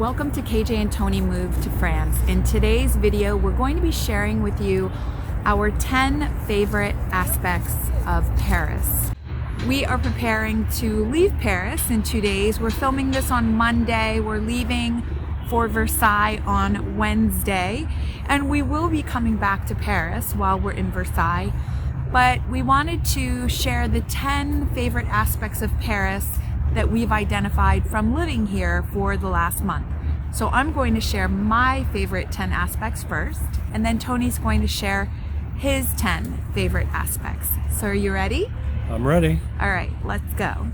Welcome to KJ and Tony Move to France. In today's video, we're going to be sharing with you our 10 favorite aspects of Paris. We are preparing to leave Paris in 2 days. We're filming this on Monday. We're leaving for Versailles on Wednesday, and we will be coming back to Paris while we're in Versailles. But we wanted to share the 10 favorite aspects of Paris that we've identified from living here for the last month. So I'm going to share my favorite 10 aspects first, and then Tony's going to share his 10 favorite aspects. So are you ready? I'm ready. All right, let's go.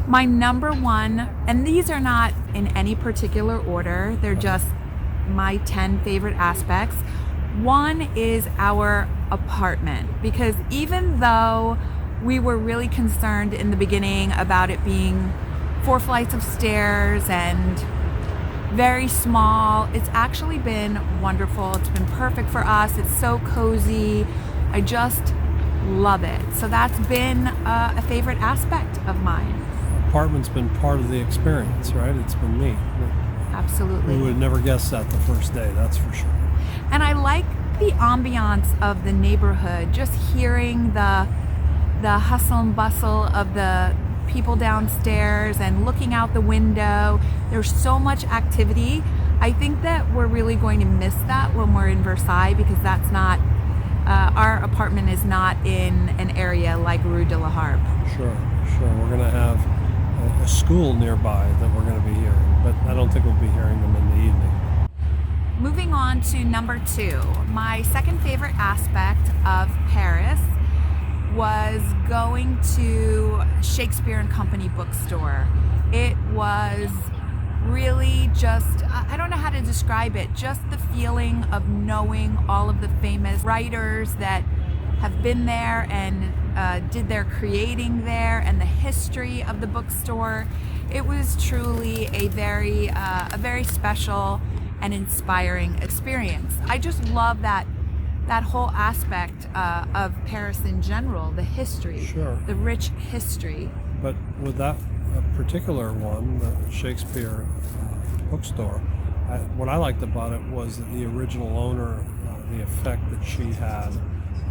My number one, and these are not in any particular order, they're just my 10 favorite aspects. One is our apartment, because even though we were really concerned in the beginning about it being 4 flights of stairs and very small, it's actually been wonderful. It's been perfect for us. It's so cozy. I just love it. So that's been a favorite aspect of mine. Apartment's been part of the experience, right? It's been neat. Absolutely. We would have never guessed that the first day, that's for sure. And I like the ambiance of the neighborhood, just hearing the hustle and bustle of the people downstairs and looking out the window. There's so much activity. I think that we're really going to miss that when we're in Versailles, because that's not, our apartment is not in an area like Rue de la Harpe. Sure. We're going to have a school nearby that we're going to be hearing, but I don't think we'll be hearing them in the evening. Moving on to number 2, my second favorite aspect of Paris was going to Shakespeare and Company bookstore. It was really just, I don't know how to describe it, just the feeling of knowing all of the famous writers that have been there and did their creating there, and the history of the bookstore. It was truly a very special and inspiring experience. I just love that whole aspect of Paris in general, the history, Sure. The rich history. But with that particular one, the Shakespeare bookstore, what I liked about it was that the original owner, the effect that she had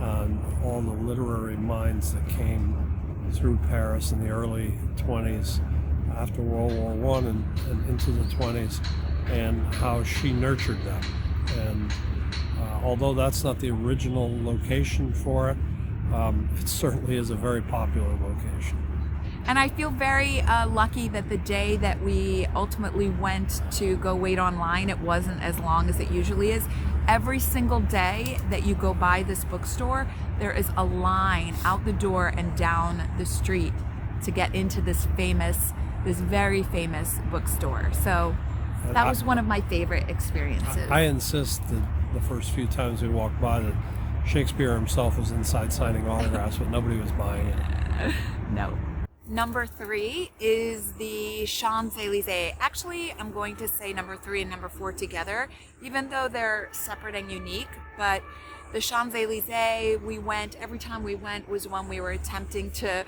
on all the literary minds that came through Paris in the early 20s, after World War I and into the 20s, and how she nurtured them. And although that's not the original location for it, it certainly is a very popular location. And I feel very lucky that the day that we ultimately went to go wait online, it wasn't as long as it usually is. Every single day that you go by this bookstore, there is a line out the door and down the street to get into this very famous bookstore. So that was one of my favorite experiences. I insist that the first few times we walked by that Shakespeare himself was inside signing autographs, but nobody was buying it. No. Number 3 is the Champs-Elysees. Actually, I'm going to say number 3 and number 4 together, even though they're separate and unique. But the Champs-Elysees, every time we went was when we were attempting to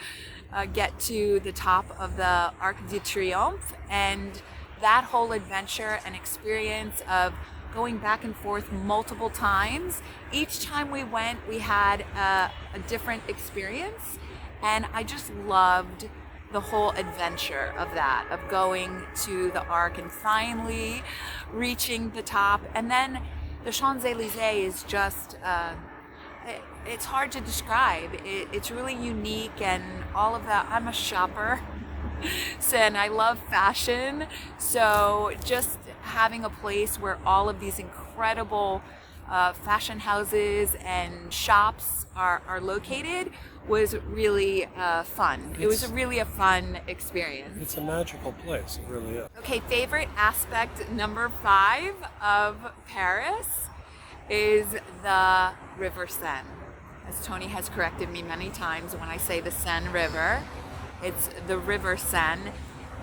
get to the top of the Arc de Triomphe. And that whole adventure and experience of going back and forth multiple times, each time we went, we had a different experience. And I just loved the whole adventure of that, of going to the Arc and finally reaching the top. And then the Champs-Elysees is just, it's hard to describe. It's really unique and all of that. I'm a shopper, and I love fashion. So just having a place where all of these incredible fashion houses and shops are located was really fun. It was really a fun experience. It's a magical place, it really is. Okay, favorite aspect number 5 of Paris is the River Seine. As Tony has corrected me many times, when I say the Seine River, it's the River Seine,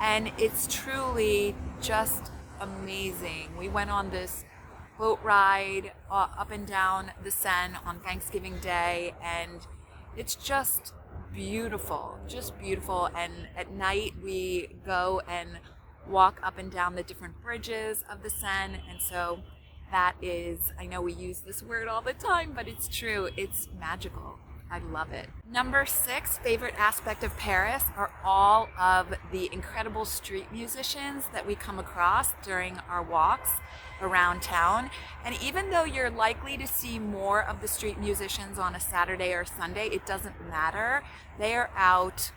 and it's truly just amazing. We went on this boat ride up and down the Seine on Thanksgiving Day, and it's just beautiful. And at night we go and walk up and down the different bridges of the Seine, and so that is, I know we use this word all the time, but it's true, it's magical. I love it. Number 6 favorite aspect of Paris are all of the incredible street musicians that we come across during our walks around town. And even though you're likely to see more of the street musicians on a Saturday or Sunday, it doesn't matter. They are out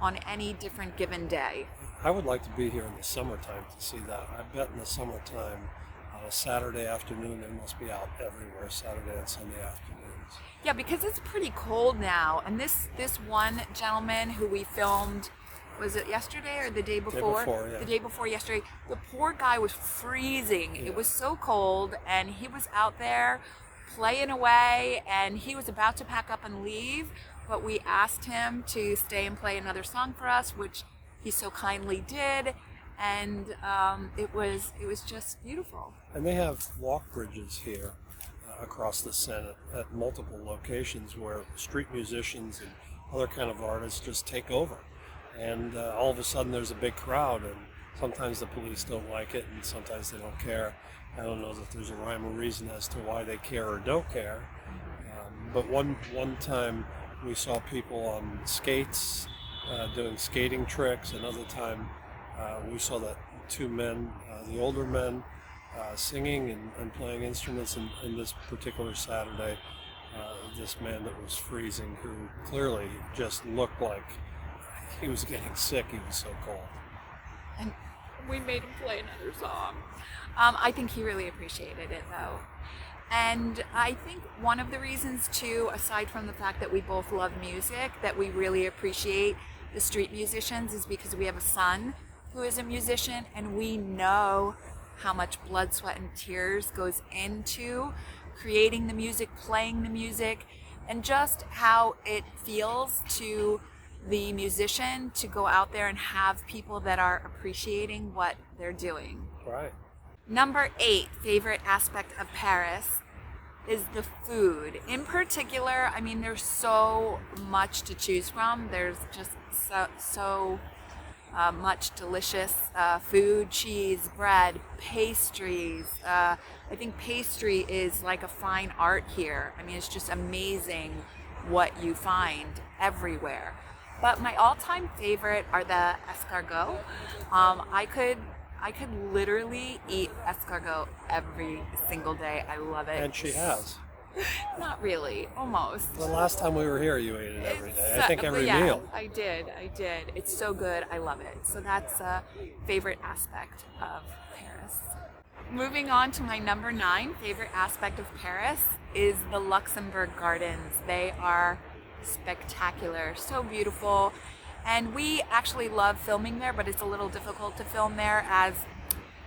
on any different given day. I would like to be here in the summertime to see that. I bet in the summertime, on a Saturday afternoon, they must be out everywhere, Saturday and Sunday afternoons. Yeah, because it's pretty cold now. And this one gentleman who we filmed, was it yesterday or the day before? The day before yesterday. The poor guy was freezing. Yeah. It was so cold, and he was out there playing away, and he was about to pack up and leave, but we asked him to stay and play another song for us, which he so kindly did, and it was just beautiful. And they have walk bridges here across the Seine at multiple locations where street musicians and other kind of artists just take over. And all of a sudden there's a big crowd, and sometimes the police don't like it and sometimes they don't care. I don't know if there's a rhyme or reason as to why they care or don't care. But one time we saw people on skates doing skating tricks. Another time we saw that 2 men, the older men, singing and playing instruments. And this particular Saturday, this man that was freezing, who clearly just looked like he was getting sick, he was so cold. And we made him play another song. I think he really appreciated it, though. And I think one of the reasons, too, aside from the fact that we both love music, that we really appreciate the street musicians, is because we have a son who is a musician, and we know how much blood, sweat, and tears goes into creating the music, playing the music, and just how it feels to the musician to go out there and have people that are appreciating what they're doing. Right. Number 8 favorite aspect of Paris is the food. In particular, I mean, there's so much to choose from. There's just so much delicious food, cheese, bread, pastries. I think pastry is like a fine art here. I mean, it's just amazing what you find everywhere. But my all-time favorite are the escargots. I could literally eat escargot every single day. I love it. And she has. Not really, almost. The last time we were here, you ate it every day. I think every yeah, meal. I did. It's so good. I love it. So that's a favorite aspect of Paris. Moving on to my number 9 favorite aspect of Paris is the Luxembourg Gardens. They are spectacular, so beautiful. And we actually love filming there, but it's a little difficult to film there as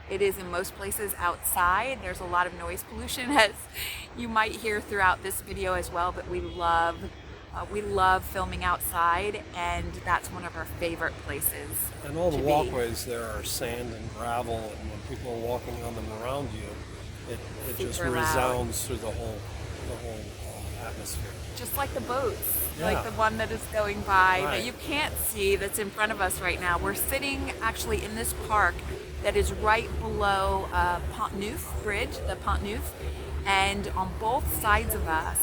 it is in most places outside. There's a lot of noise pollution, as you might hear throughout this video as well, but we love filming outside, and that's one of our favorite places. And all the walkways there are sand and gravel, and when people are walking on them around you, it just resounds through the whole atmosphere. Just like the boats, Yeah. like the one that is going by Right. that you can't see, that's in front of us right now. We're sitting actually in this park that is right below Pont Neuf Bridge, the Pont Neuf, and on both sides of us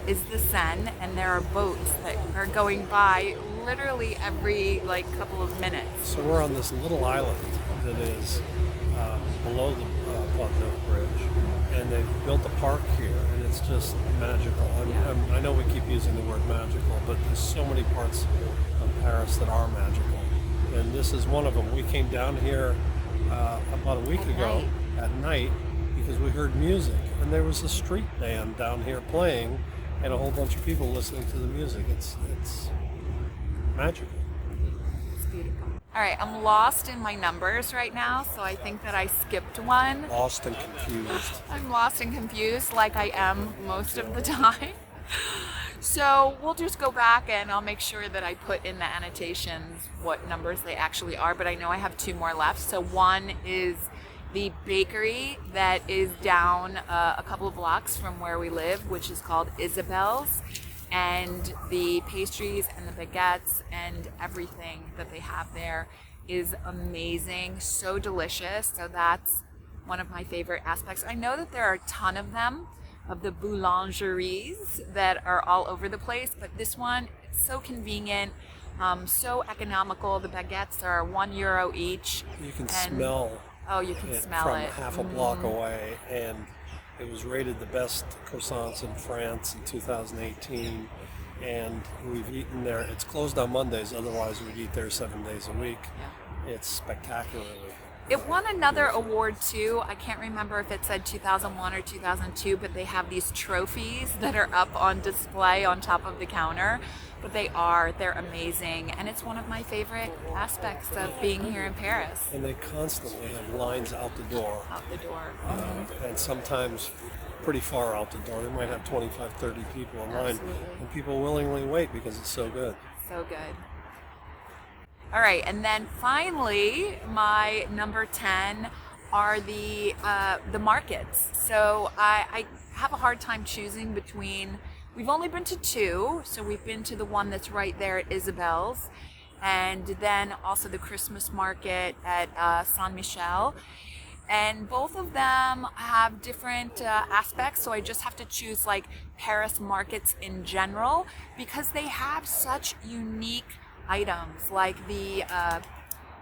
is the Seine, and there are boats that are going by literally every couple of minutes. So we're on this little island that is below the Pont Neuf Bridge, and they've built a park here, and it's just magical. I know we keep using the word magical, but there's so many parts of Paris that are magical, and this is one of them. We came down here about a week ago at night because we heard music, and there was a street band down here playing, and a whole bunch of people listening to the music. It's magical. It's beautiful. All right, I'm lost in my numbers right now, so I think that I skipped one. Lost and confused. I'm lost and confused like I am most of the time. So we'll just go back and I'll make sure that I put in the annotations what numbers they actually are, but I know I have 2 more left. So one is the bakery that is down a couple of blocks from where we live, which is called Isabelle's, and the pastries and the baguettes and everything that they have there is amazing, so delicious. So that's one of my favorite aspects. I know that there are a ton of them, of the boulangeries that are all over the place, but this one, it's so convenient, so economical. The baguettes are €1 each. You can smell you can smell from it half a block away, and it was rated the best croissants in France in 2018, and we've eaten there. It's closed on Mondays, otherwise we'd eat there 7 days a week. It's spectacularly. It won another award too. I can't remember if it said 2001 or 2002, but they have these trophies that are up on display on top of the counter. But they're amazing, and it's one of my favorite aspects of being here in Paris. And they constantly have lines out the door. Out the door. And sometimes pretty far out the door. They might have 25, 30 people in line. Absolutely. And people willingly wait because it's so good. So good. All right, and then finally, my number 10 are the markets. So I have a hard time choosing between. We've only been to 2, so we've been to the one that's right there at Isabelle's, and then also the Christmas market at Saint-Michel. And both of them have different aspects, so I just have to choose Paris markets in general because they have such unique items, like the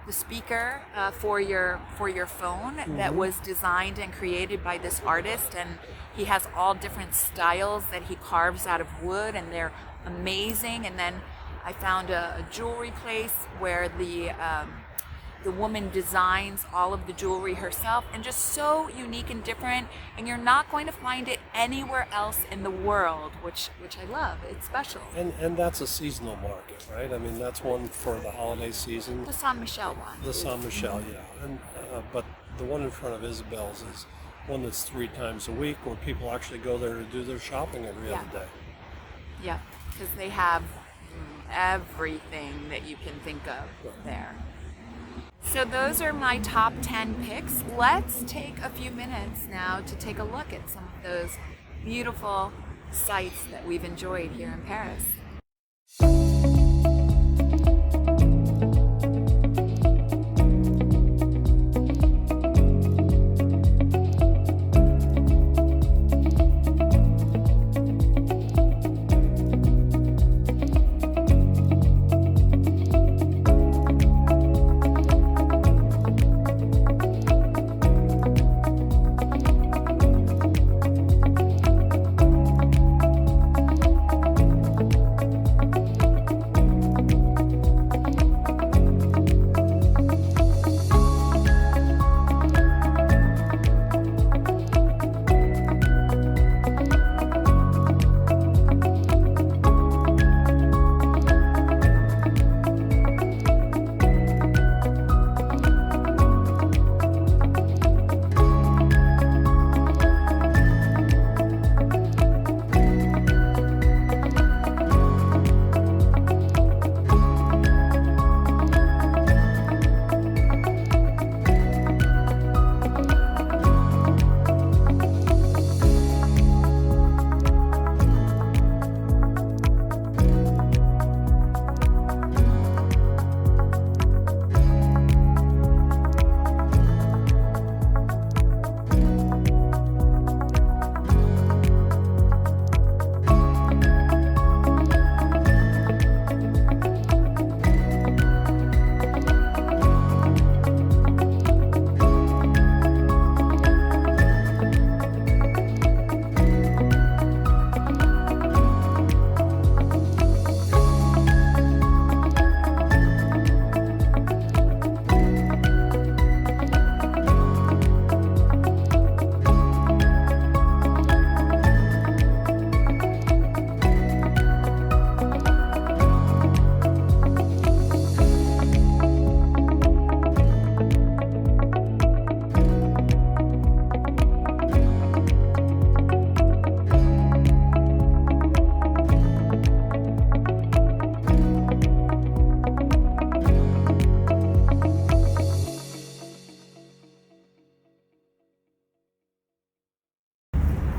speaker for your phone that was designed and created by this artist, and he has all different styles that he carves out of wood, and they're amazing. And then I found a jewelry place where the woman designs all of the jewelry herself, and just so unique and different, and you're not going to find it anywhere else in the world, which I love. It's special. And that's a seasonal market, right? I mean, that's one for the holiday season. The Saint-Michel one. The Saint-Michel, yeah. And but the one in front of Isabelle's is one that's 3 times a week, where people actually go there to do their shopping every other day. Yeah, because they have everything that you can think of there. So those are my top 10 picks. Let's take a few minutes now to take a look at some of those beautiful sights that we've enjoyed here in Paris.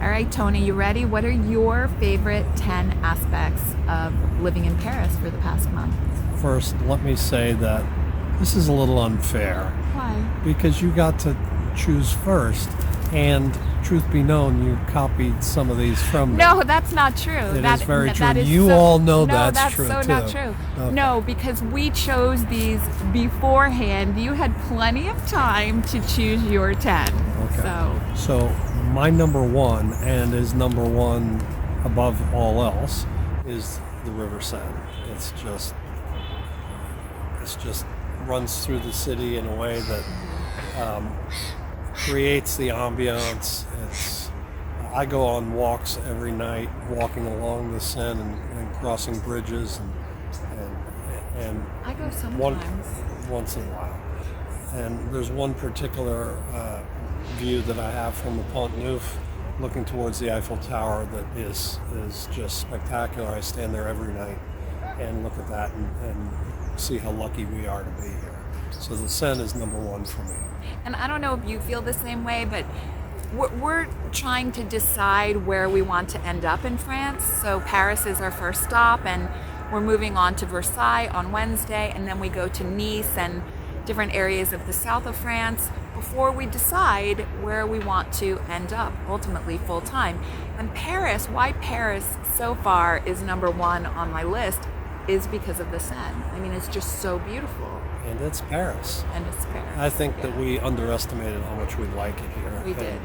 All right, Tony, you ready? What are your favorite 10 aspects of living in Paris for the past month? First, let me say that this is a little unfair. Why? Because you got to choose first, and truth be known, you copied some of these from me. No, that's not true. It That is very true. That is You so, all know no, that's true, so too. not true. Okay. No, because we chose these beforehand. You had plenty of time to choose your 10. Okay. So my number one, and is number one above all else, is the River Seine. It's just runs through the city in a way that creates the ambiance. I go on walks every night, walking along the Seine and crossing bridges, and I go sometimes. Once in a while. And there's one particular view that I have from the Pont Neuf, looking towards the Eiffel Tower, that is just spectacular. I stand there every night and look at that and see how lucky we are to be here. So the Seine is number one for me. And I don't know if you feel the same way, but we're trying to decide where we want to end up in France. So Paris is our first stop, and we're moving on to Versailles on Wednesday, and then we go to Nice and different areas of the south of France before we decide where we want to end up, ultimately full time. And Paris, why Paris so far is number one on my list, is because of the Seine. I mean, it's just so beautiful. And it's Paris. And it's Paris. I think that we underestimated how much we like it here. We did.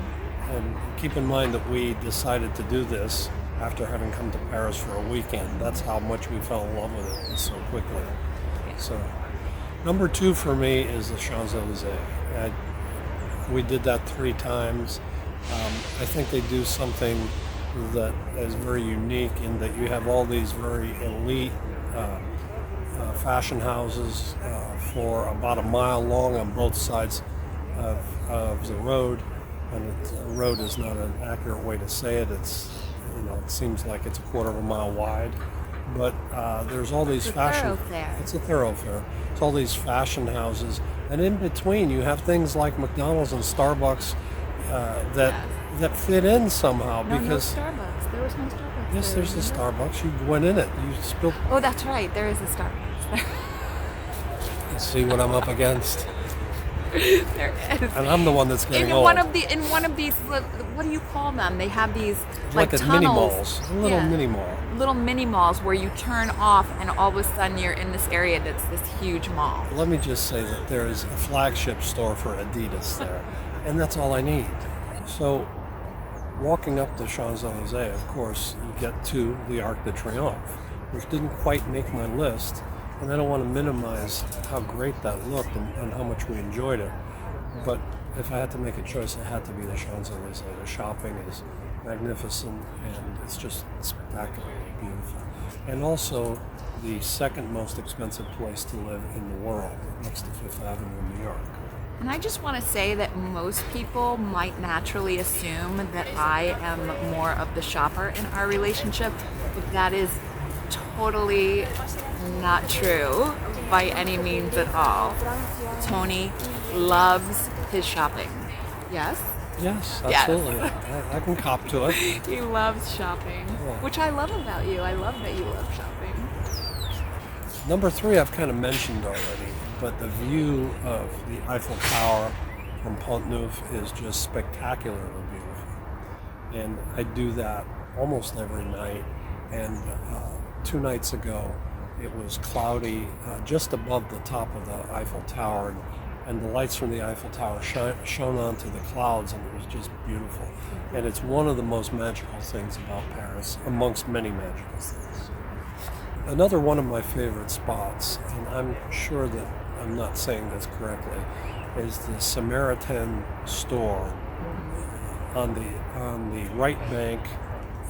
And keep in mind that we decided to do this after having come to Paris for a weekend. That's how much we fell in love with it so quickly. Yeah. So, number two for me is the Champs-Elysees. We did that 3 times. I think they do something that is very unique in that you have all these very elite fashion houses for about a mile long on both sides of the road. And the road is not an accurate way to say it. It seems like it's a quarter of a mile wide. But there's all these thoroughfare. It's a thoroughfare. It's all these fashion houses, and in between you have things like McDonald's and Starbucks that fit in somehow. No, because no Starbucks. There was no Starbucks. yes, there's a Starbucks. You went in it. You spilled. Oh, that's right. There is a Starbucks there. You see what I'm up against? There is. And I'm the one that's getting old. In one of these, what do you call them? They have these like tunnels. mini malls, a little mini mall. Little mini malls where you turn off, and all of a sudden you're in this area that's this huge mall. Let me just say that there is a flagship store for Adidas there, and that's all I need. So, walking up the Champs-Elysees, of course, you get to the Arc de Triomphe, which didn't quite make my list, and I don't want to minimize how great that looked and how much we enjoyed it. But if I had to make a choice, it had to be the Champs-Elysees. The shopping is magnificent, and it's just spectacularly beautiful. And also the second most expensive place to live in the world, next to Fifth Avenue in New York. And I just want to say that most people might naturally assume that I am more of the shopper in our relationship, but that is totally not true by any means at all. Tony loves his shopping. Yes? Yes, absolutely. Yes. I can cop to it. He loves shopping, which I love about you. I love that you love shopping. Number 3 I've kind of mentioned already, but the view of the Eiffel Tower from Pont Neuf is just spectacularly beautiful. And I do that almost every night. And 2 nights ago, it was cloudy just above the top of the Eiffel Tower, and the lights from the Eiffel Tower shone onto the clouds, and it was just beautiful. And it's one of the most magical things about Paris, amongst many magical things. Another one of my favorite spots, and I'm sure that I'm not saying this correctly, is the Samarataine store on the right bank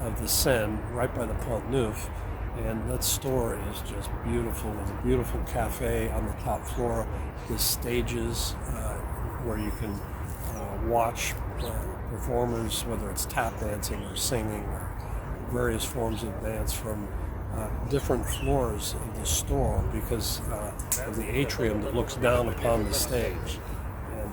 of the Seine, right by the Pont Neuf. And that store is just beautiful. There's a beautiful cafe on the top floor with stages where you can watch performers, whether it's tap dancing or singing or various forms of dance from different floors of the store because of the atrium that looks down upon the stage. And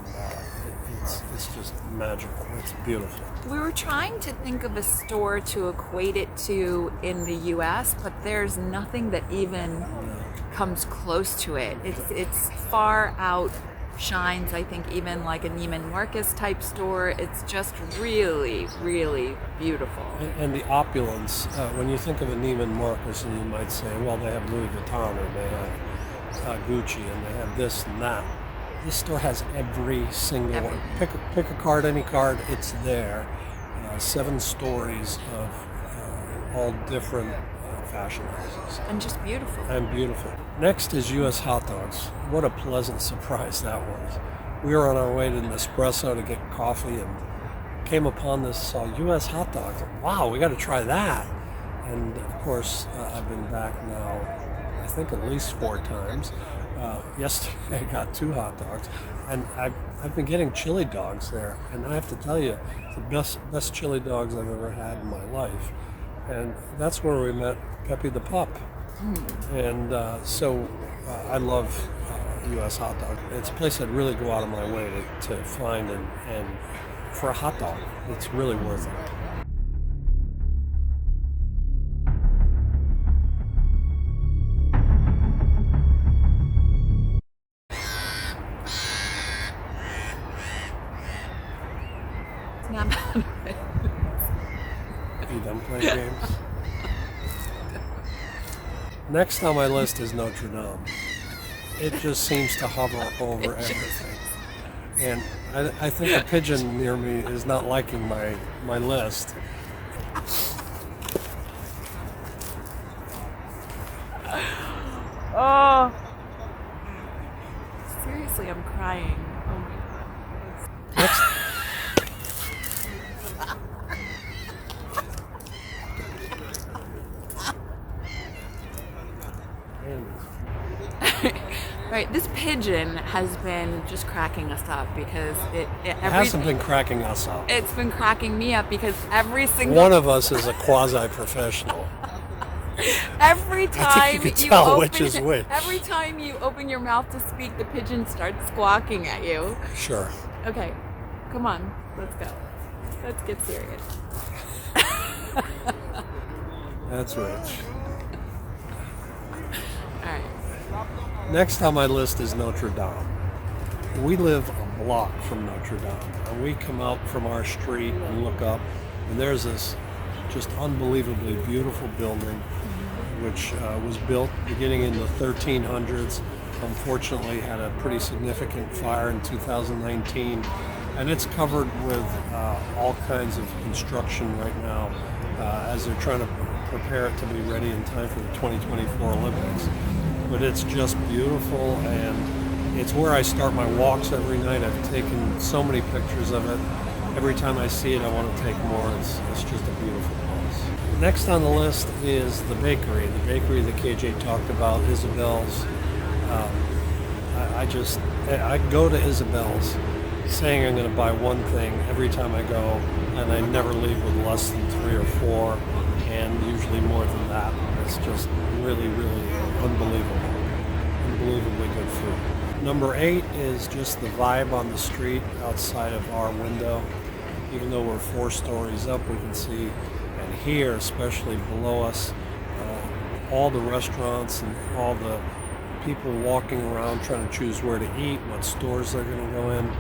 it's just magical. It's beautiful. We were trying to think of a store to equate it to in the US, but there's nothing that even comes close to it. It's far outshines, I think, even like a Neiman Marcus type store. It's just really, really beautiful. And the opulence, when you think of a Neiman Marcus, and you might say, well, they have Louis Vuitton, or they have Gucci, and they have this and that. This store has every single one. Pick a card, any card, it's there. 7 stories of all different fashion houses. And just beautiful. And beautiful. Next is U.S. hot dogs. What a pleasant surprise that was. We were on our way to Nespresso to get coffee and came upon this, saw U.S. hot dogs. Wow, we got to try that. And of course, I've been back now, I think at least 4 times. Yesterday I got 2 hot dogs, and I've been getting chili dogs there, and I have to tell you, the best chili dogs I've ever had in my life. And that's where we met Pepe the pup. And so I love U.S. hot dog. It's a place I'd really go out of my way to find, and for a hot dog, it's really worth it. Snap out of it. Have you done playing games? Next on my list is Notre Dame. It just seems to hover over everything. And I think a pigeon near me is not liking my list. Oh. Seriously, I'm crying. Oh my God. Next, Right, this pigeon has been just cracking us up because it hasn't been cracking us up. It's been cracking me up because every single one of us is a quasi-professional. Every time you can tell open, which is which. Every time you open your mouth to speak, the pigeon starts squawking at you. Sure. Okay, come on, let's go. Let's get serious. That's rich. All right. Next on my list is Notre Dame. We live a block from Notre Dame, and we come out from our street and look up, and there's this just unbelievably beautiful building, which was built beginning in the 1300s. Unfortunately, had a pretty significant fire in 2019, and it's covered with all kinds of construction right now as they're trying to prepare it to be ready in time for the 2024 Olympics. But it's just beautiful, and it's where I start my walks every night. I've taken so many pictures of it. Every time I see it, I want to take more. It's just a beautiful place. Next on the list is the bakery that KJ talked about, Isabel's. I go to Isabel's saying I'm going to buy one thing every time I go, and I never leave with less than 3 or 4, and usually more than that. It's just really, really unbelievably good food. Number 8 is just the vibe on the street outside of our window. Even though we're 4 stories up, we can see, and here, especially below us, all the restaurants and all the people walking around trying to choose where to eat, what stores they're going to go in.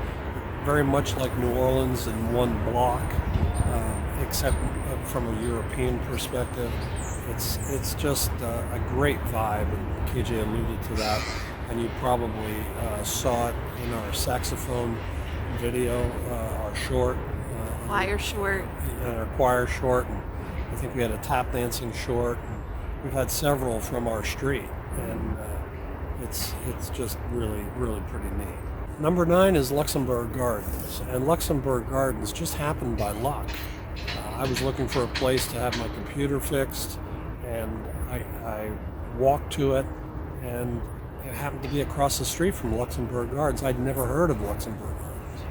Very much like New Orleans in one block, except from a European perspective. It's just a great vibe, and KJ alluded to that, and you probably saw it in our saxophone video, our short. Choir short. Our choir short, and I think we had a tap dancing short. And we've had several from our street, and it's just really, really pretty neat. Number 9 is Luxembourg Gardens, and Luxembourg Gardens just happened by luck. I was looking for a place to have my computer fixed, and I walked to it, and it happened to be across the street from Luxembourg Gardens. I'd never heard of Luxembourg Gardens,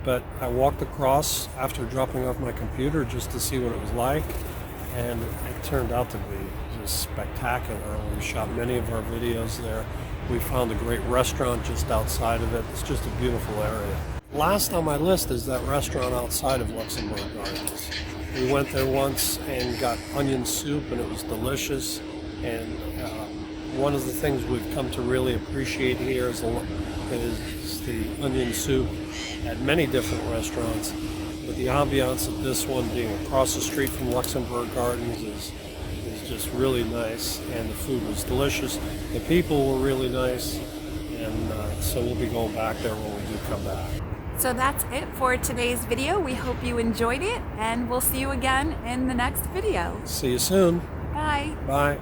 but I walked across after dropping off my computer just to see what it was like, and it turned out to be just spectacular. We shot many of our videos there. We found a great restaurant just outside of it. It's just a beautiful area. Last on my list is that restaurant outside of Luxembourg Gardens. We went there once and got onion soup, and it was delicious. And one of the things we've come to really appreciate here is the onion soup at many different restaurants. But the ambiance of this one, being across the street from Luxembourg Gardens, is just really nice, and the food was delicious. The people were really nice, and so we'll be going back there when we do come back. So that's it for today's video. We hope you enjoyed it, and we'll see you again in the next video. See you soon. Bye. Bye.